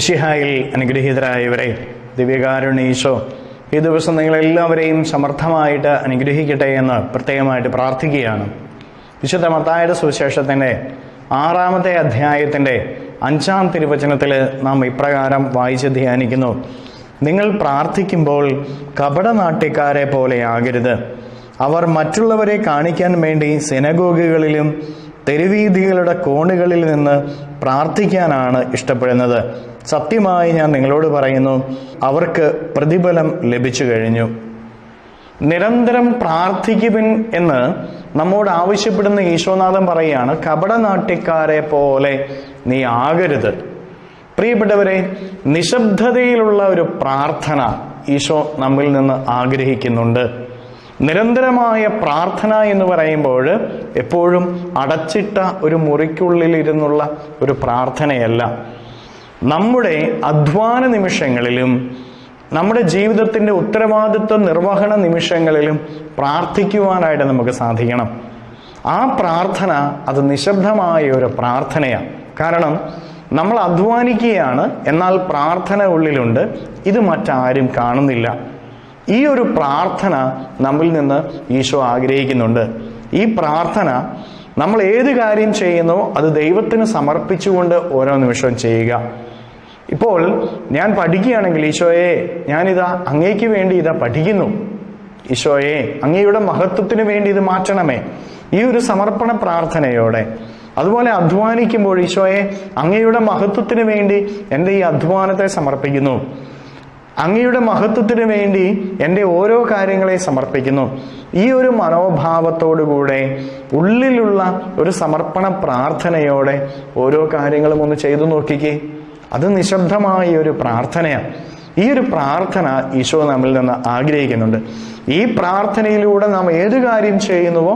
മിശിഹായിൽ അനുഗ്രഹീതരായവരെ, ദിവ്യകാരുണ്യ ഈശോ ഈ ദിവസം നിങ്ങളെല്ലാവരെയും സമർത്ഥമായിട്ട് അനുഗ്രഹിക്കട്ടെ എന്ന് പ്രത്യേകമായിട്ട് പ്രാർത്ഥിക്കുകയാണ്. വിശുദ്ധ മത്തായിയുടെ സുവിശേഷത്തിൻ്റെ 6-ാമത്തെ അധ്യായത്തിൻ്റെ 5-ാം തിരുവചനത്തിൽ നാം ഇപ്രകാരം വായിച്ച് ധ്യാനിക്കുന്നു: നിങ്ങൾ പ്രാർത്ഥിക്കുമ്പോൾ കപടനാട്യക്കാരെ പോലെ ആകരുത്. അവർ മറ്റുള്ളവരെ കാണിക്കാൻ വേണ്ടി സിനഗോഗുകളിലും തെരുവീഥികളുടെ കോണുകളിൽ നിന്ന് പ്രാർത്ഥിക്കാനാണ് ഇഷ്ടപ്പെടുന്നത്. സത്യമായി ഞാൻ നിങ്ങളോട് പറയുന്നു, അവർക്ക് പ്രതിഫലം ലഭിച്ചു കഴിഞ്ഞു. നിരന്തരം പ്രാർത്ഥിക്കുവിൻ എന്ന് നമ്മോട് ആവശ്യപ്പെടുന്ന ഈശോനാഥൻ പറയുകയാണ്, കപടനാട്യക്കാരെ പോലെ നീ ആകരുത്. പ്രിയപ്പെട്ടവരെ, നിശബ്ദതയിലുള്ള ഒരു പ്രാർത്ഥന ഈശോ നമ്മിൽ നിന്ന് ആഗ്രഹിക്കുന്നുണ്ട്. നിരന്തരമായ പ്രാർത്ഥന എന്ന് പറയുമ്പോൾ എപ്പോഴും അടച്ചിട്ട ഒരു മുറിക്കുള്ളിലിരുന്നുള്ള ഒരു പ്രാർത്ഥനയല്ല. നമ്മുടെ അധ്വാന നിമിഷങ്ങളിലും നമ്മുടെ ജീവിതത്തിൻ്റെ ഉത്തരവാദിത്വ നിർവഹണ നിമിഷങ്ങളിലും പ്രാർത്ഥിക്കുവാനായിട്ട് നമുക്ക് സാധിക്കണം. ആ പ്രാർത്ഥന അത് നിശബ്ദമായ ഒരു പ്രാർത്ഥനയാണ്. കാരണം നമ്മൾ അധ്വാനിക്കുകയാണ്, എന്നാൽ പ്രാർത്ഥന ഉള്ളിലുണ്ട്. ഇത് മറ്റാരും കാണുന്നില്ല. ഈ ഒരു പ്രാർത്ഥന നമ്മിൽ നിന്ന് ഈശോ ആഗ്രഹിക്കുന്നുണ്ട്. ഈ പ്രാർത്ഥന നമ്മൾ ഏത് കാര്യം ചെയ്യുന്നോ അത് ദൈവത്തിന് സമർപ്പിച്ചുകൊണ്ട് ഓരോ നിമിഷവും ചെയ്യുക. ഇപ്പോൾ ഞാൻ പഠിക്കുകയാണെങ്കിൽ, ഈശോയെ ഞാനിതാ അങ്ങേക്ക് വേണ്ടി ഇതാ പഠിക്കുന്നു. ഈശോയെ അങ്ങയുടെ മഹത്വത്തിന് വേണ്ടി ഇത് മാറ്റണമേ. ഈ ഒരു സമർപ്പണ പ്രാർത്ഥനയോടെ, അതുപോലെ അധ്വാനിക്കുമ്പോൾ ഈശോയെ അങ്ങയുടെ മഹത്വത്തിന് വേണ്ടി എൻ്റെ ഈ അധ്വാനത്തെ സമർപ്പിക്കുന്നു. അങ്ങയുടെ മഹത്വത്തിന് വേണ്ടി എൻ്റെ ഓരോ കാര്യങ്ങളെ സമർപ്പിക്കുന്നു. ഈ ഒരു മനോഭാവത്തോടുകൂടെ ഉള്ളിലുള്ള ഒരു സമർപ്പണ പ്രാർത്ഥനയോടെ ഓരോ കാര്യങ്ങളും ഒന്ന് ചെയ്തു നോക്കിക്കേ. അത് നിശബ്ദമായ ഒരു പ്രാർത്ഥനയാണ്. ഈ ഒരു പ്രാർത്ഥന ഈശോ നമ്മിൽ നിന്ന് ആഗ്രഹിക്കുന്നുണ്ട്. ഈ പ്രാർത്ഥനയിലൂടെ നാം ഏത് കാര്യം ചെയ്യുന്നുവോ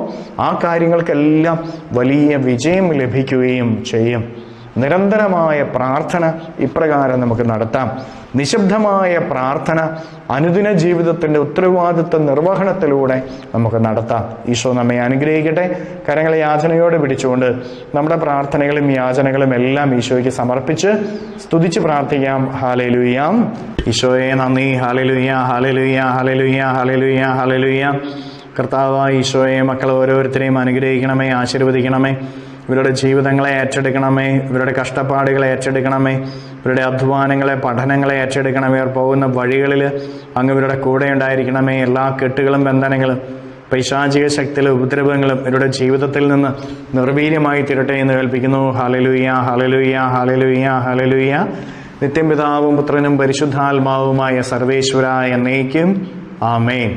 ആ കാര്യങ്ങൾക്കെല്ലാം വലിയ വിജയം ലഭിക്കുകയും ചെയ്യും. നിരന്തരമായ പ്രാർത്ഥന ഇപ്രകാരം നമുക്ക് നടത്താം. നിശബ്ദമായ പ്രാർത്ഥന അനുദിന ജീവിതത്തിൻ്റെ ഉത്തരവാദിത്വ നിർവഹണത്തിലൂടെ നമുക്ക് നടത്താം. ഈശോ നമ്മെ അനുഗ്രഹിക്കട്ടെ. കരങ്ങളെ യാചനയോടെ പിടിച്ചുകൊണ്ട് നമ്മുടെ പ്രാർത്ഥനകളും യാചനകളും എല്ലാം ഈശോയ്ക്ക് സമർപ്പിച്ച് സ്തുതിച്ച് പ്രാർത്ഥിക്കാം. ഹല്ലേലൂയ. ഈശോയെ നന്ദി. Hallelujah, hallelujah, hallelujah, hallelujah, hallelujah. കർത്താവായ ഈശോയെ, മക്കൾ ഓരോരുത്തരെയും അനുഗ്രഹിക്കണമേ, ആശീർവദിക്കണമേ. ഇവരുടെ ജീവിതങ്ങളെ ഏറ്റെടുക്കണമേ, ഇവരുടെ കഷ്ടപ്പാടുകളെ ഏറ്റെടുക്കണമേ, ഇവരുടെ അധ്വാനങ്ങളെ, പഠനങ്ങളെ ഏറ്റെടുക്കണമേ. ഇവർ പോകുന്ന വഴികളിൽ അങ്ങ് ഇവരുടെ കൂടെ ഉണ്ടായിരിക്കണമേ. എല്ലാ കെട്ടുകളും ബന്ധനങ്ങളും പൈശാചിക ശക്തിയിലും ഉപദ്രവങ്ങളും ഇവരുടെ ജീവിതത്തിൽ നിന്ന് നിർവീര്യമായി തീരട്ടെ എന്ന് കൽപ്പിക്കുന്നു. Hallelujah, hallelujah, hallelujah, hallelujah. നിത്യം പിതാവും പുത്രനും പരിശുദ്ധാത്മാവുമായ സർവേശ്വരായ എന്നേക്കും ആമേൻ.